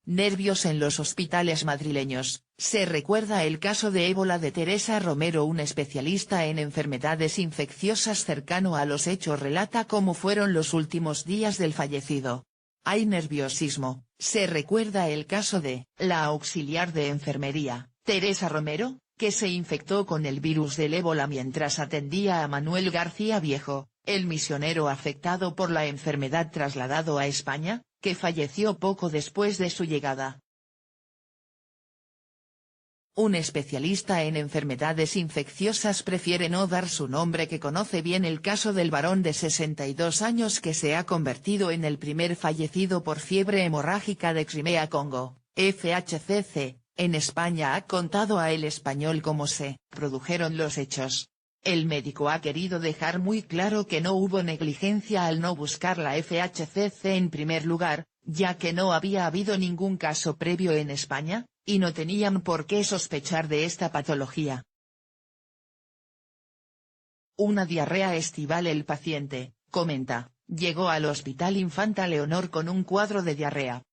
nervios en los hospitales madrileños. Se recuerda el caso de ébola de Teresa Romero. Un especialista en enfermedades infecciosas cercano a los hechos relata cómo fueron los últimos días del fallecido. Hay nerviosismo. Se recuerda el caso de la auxiliar de enfermería, Teresa Romero, que se infectó con el virus del ébola mientras atendía a Manuel García Viejo, el misionero afectado por la enfermedad trasladado a España, que falleció poco después de su llegada. Un especialista en enfermedades infecciosas prefiere no dar su nombre, que conoce bien el caso del varón de 62 años que se ha convertido en el primer fallecido por fiebre hemorrágica de Crimea-Congo, FHCC, en España. Ha contado a El Español cómo se produjeron los hechos. El médico ha querido dejar muy claro que no hubo negligencia al no buscar la FHCC en primer lugar, ya que no había habido ningún caso previo en España, y no tenían por qué sospechar de esta patología. Una diarrea estival. El paciente, comenta, llegó al Hospital Infanta Leonor con un cuadro de diarrea.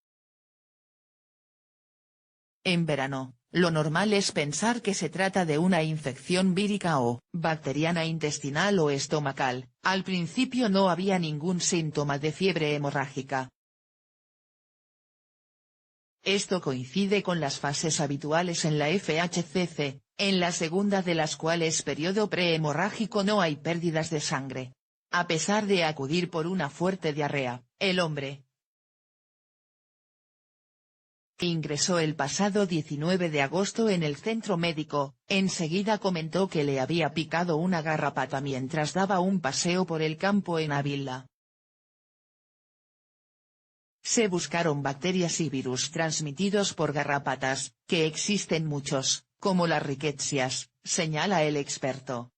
En verano, lo normal es pensar que se trata de una infección vírica o bacteriana intestinal o estomacal. Al principio no había ningún síntoma de fiebre hemorrágica. Esto coincide con las fases habituales en la FHCC, en la segunda de las cuales, periodo prehemorrágico, no hay pérdidas de sangre. A pesar de acudir por una fuerte diarrea, el hombre, que ingresó el pasado 19 de agosto en el centro médico, enseguida comentó que le había picado una garrapata mientras daba un paseo por el campo en Ávila. Se buscaron bacterias y virus transmitidos por garrapatas, que existen muchos, como las riquecias, señala el experto.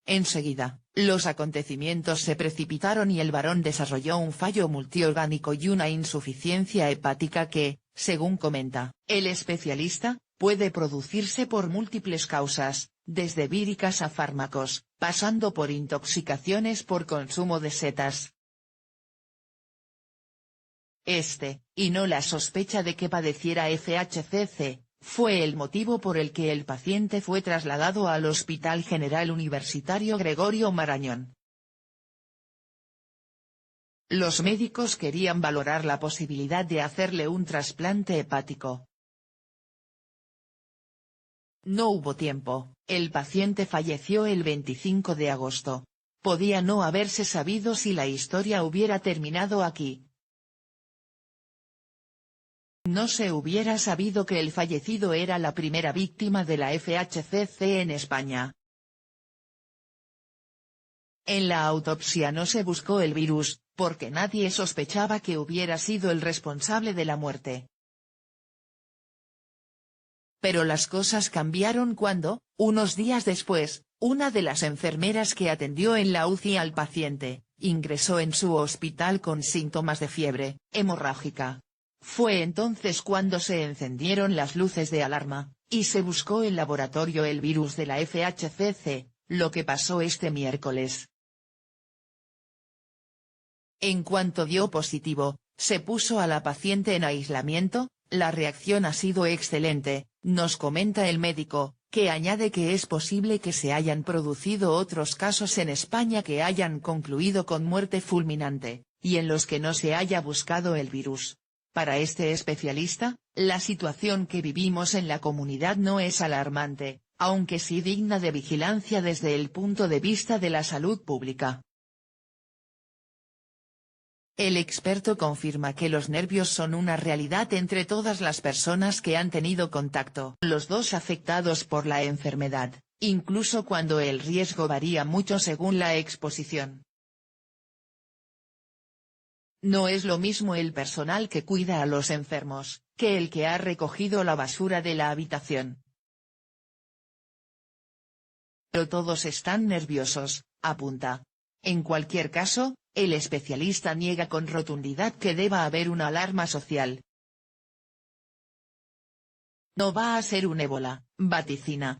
Enseguida, los acontecimientos se precipitaron y el varón desarrolló un fallo multiorgánico y una insuficiencia hepática que, según comenta el especialista, puede producirse por múltiples causas, desde víricas a fármacos, pasando por intoxicaciones por consumo de setas. Y no la sospecha de que padeciera FHCC, fue el motivo por el que el paciente fue trasladado al Hospital General Universitario Gregorio Marañón. Los médicos querían valorar la posibilidad de hacerle un trasplante hepático. No hubo tiempo. El paciente falleció el 25 de agosto. Podía no haberse sabido si la historia hubiera terminado aquí. No se hubiera sabido que el fallecido era la primera víctima de la FHCC en España. En la autopsia no se buscó el virus, porque nadie sospechaba que hubiera sido el responsable de la muerte. Pero las cosas cambiaron cuando, unos días después, una de las enfermeras que atendió en la UCI al paciente, ingresó en su hospital con síntomas de fiebre hemorrágica. Fue entonces cuando se encendieron las luces de alarma, y se buscó en laboratorio el virus de la FHCC, lo que pasó este miércoles. En cuanto dio positivo, se puso a la paciente en aislamiento. La reacción ha sido excelente, nos comenta el médico, que añade que es posible que se hayan producido otros casos en España que hayan concluido con muerte fulminante, y en los que no se haya buscado el virus. Para este especialista, la situación que vivimos en la comunidad no es alarmante, aunque sí digna de vigilancia desde el punto de vista de la salud pública. El experto confirma que los nervios son una realidad entre todas las personas que han tenido contacto con los dos afectados por la enfermedad, incluso cuando el riesgo varía mucho según la exposición. No es lo mismo el personal que cuida a los enfermos, que el que ha recogido la basura de la habitación. Pero todos están nerviosos, apunta. En cualquier caso, el especialista niega con rotundidad que deba haber una alarma social. No va a ser un ébola, vaticina.